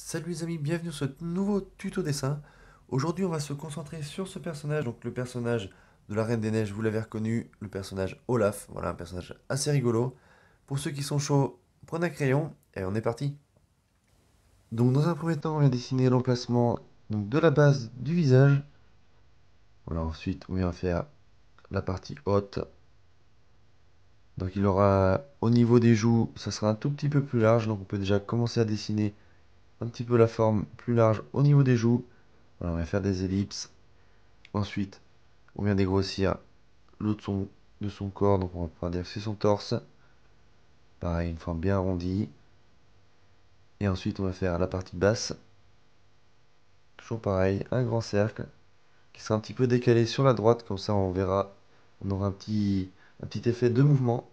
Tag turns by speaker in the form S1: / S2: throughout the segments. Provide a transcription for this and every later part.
S1: Salut les amis, bienvenue sur ce nouveau tuto dessin. Aujourd'hui, on va se concentrer sur ce personnage, donc le personnage de la Reine des Neiges, vous l'avez reconnu, le personnage Olaf. Voilà, un personnage assez rigolo. Pour ceux qui sont chauds, prenez un crayon et on est parti. Donc dans un premier temps, on vient dessiner l'emplacement donc, de la base du visage. Voilà, ensuite, on vient faire la partie haute. Donc il aura, au niveau des joues, ça sera un tout petit peu plus large, donc on peut déjà commencer à dessiner un petit peu la forme plus large au niveau des joues. Voilà, on va faire des ellipses. Ensuite, on vient dégrossir de son corps, donc on va pouvoir dire que c'est son torse. Pareil, une forme bien arrondie. Et ensuite, on va faire la partie basse. Toujours pareil, un grand cercle qui sera un petit peu décalé sur la droite, comme ça on verra, on aura un petit effet de mouvement.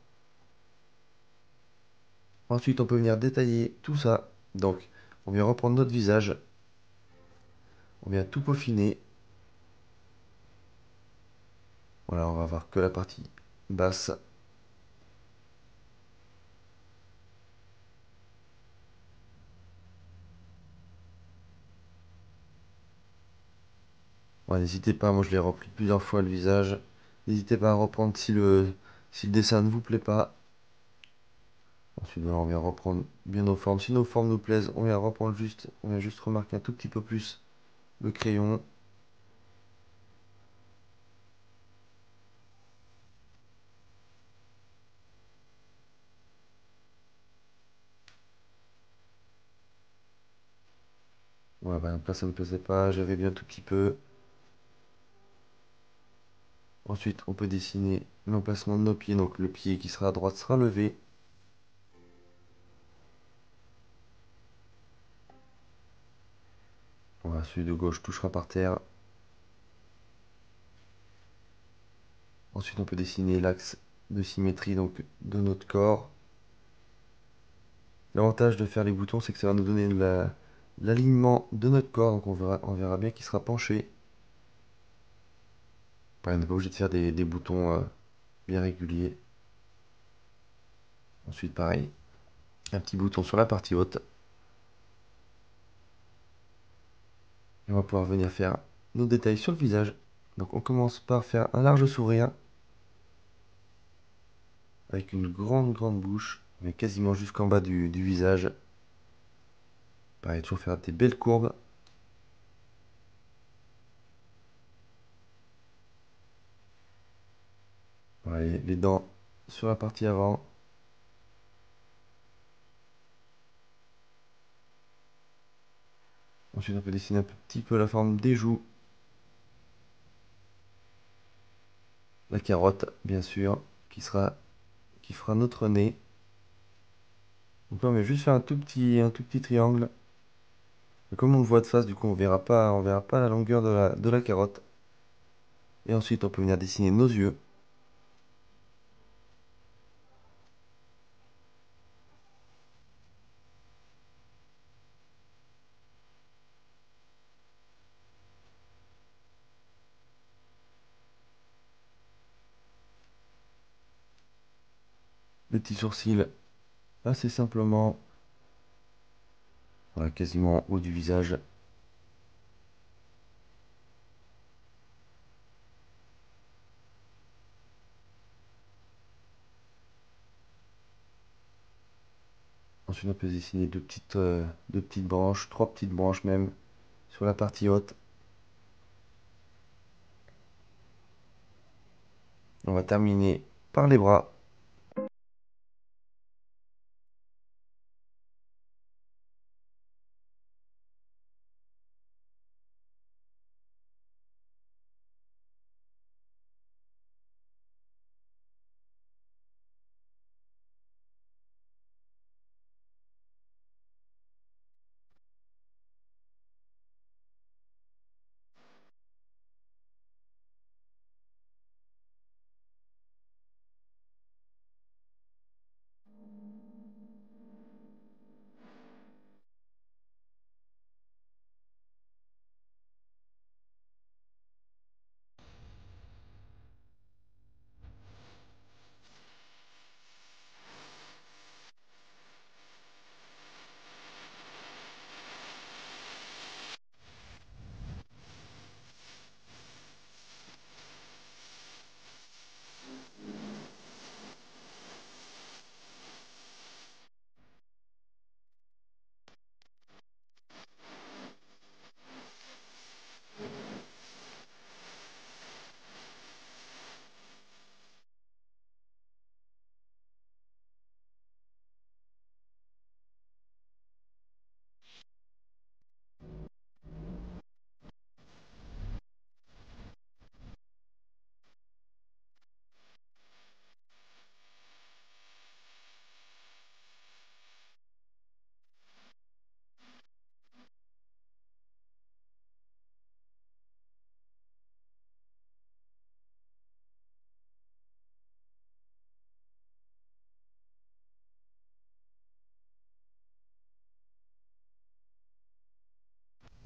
S1: Ensuite, on peut venir détailler tout ça. Donc, on vient reprendre notre visage, on vient tout peaufiner. Voilà, on va voir que la partie basse. Ouais, n'hésitez pas, moi je l'ai repris plusieurs fois le visage. N'hésitez pas à reprendre si le dessin ne vous plaît pas. Ensuite, voilà, on vient reprendre bien nos formes. Si nos formes nous plaisent, on vient reprendre juste, on vient juste remarquer un tout petit peu plus le crayon. Ouais, par exemple, là, ça ne me plaisait pas, j'avais bien un tout petit peu. Ensuite, on peut dessiner l'emplacement de nos pieds. Donc, le pied qui sera à droite sera levé. Voilà, celui de gauche touchera par terre. Ensuite, on peut dessiner l'axe de symétrie donc, de notre corps. L'avantage de faire les boutons, c'est que ça va nous donner l'alignement de notre corps. Donc, on verra bien qu'il sera penché. Pareil, on n'est pas obligé de faire des boutons bien réguliers. Ensuite, pareil, un petit bouton sur la partie haute. Et on va pouvoir venir faire nos détails sur le visage. Donc on commence par faire un large sourire avec une grande bouche, mais quasiment jusqu'en bas du visage. Pareil, toujours faire des belles courbes. Voilà, les dents sur la partie avant. Ensuite, on peut dessiner un petit peu la forme des joues. La carotte, bien sûr, qui fera notre nez. Donc là, on va juste faire un tout petit triangle. Et comme on le voit de face, du coup, on verra pas la longueur de la carotte. Et ensuite, on peut venir dessiner nos yeux. Le petit sourcil, assez simplement. Voilà, quasiment en haut du visage. Ensuite, on peut dessiner deux petites branches, trois petites branches même, sur la partie haute. On va terminer par les bras.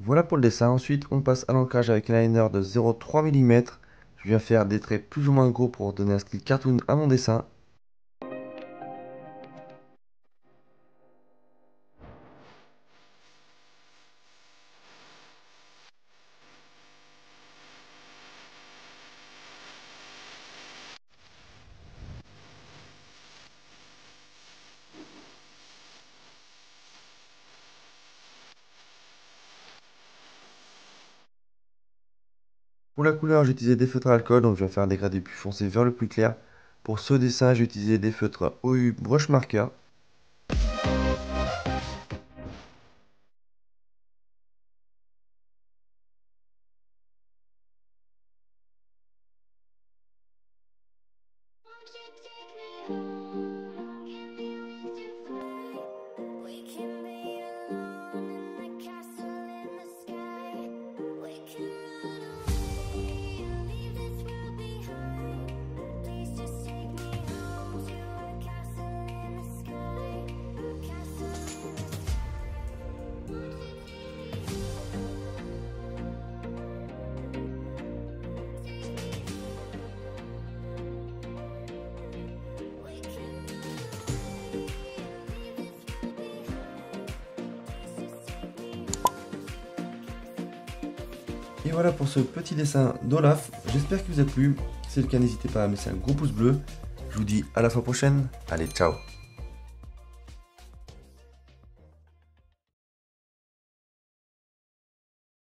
S1: Voilà pour le dessin. Ensuite, on passe à l'ancrage avec un liner de 0,3 mm. Je viens faire des traits plus ou moins gros pour donner un style cartoon à mon dessin. Pour la couleur, j'ai utilisé des feutres à alcool, donc je vais faire des gradés plus foncés vers le plus clair. Pour ce dessin, j'ai utilisé des feutres OU Brush Marker. Et voilà pour ce petit dessin d'Olaf. J'espère qu'il vous a plu. Si c'est le cas, n'hésitez pas à me laisser un gros pouce bleu. Je vous dis à la fois prochaine. Allez, ciao!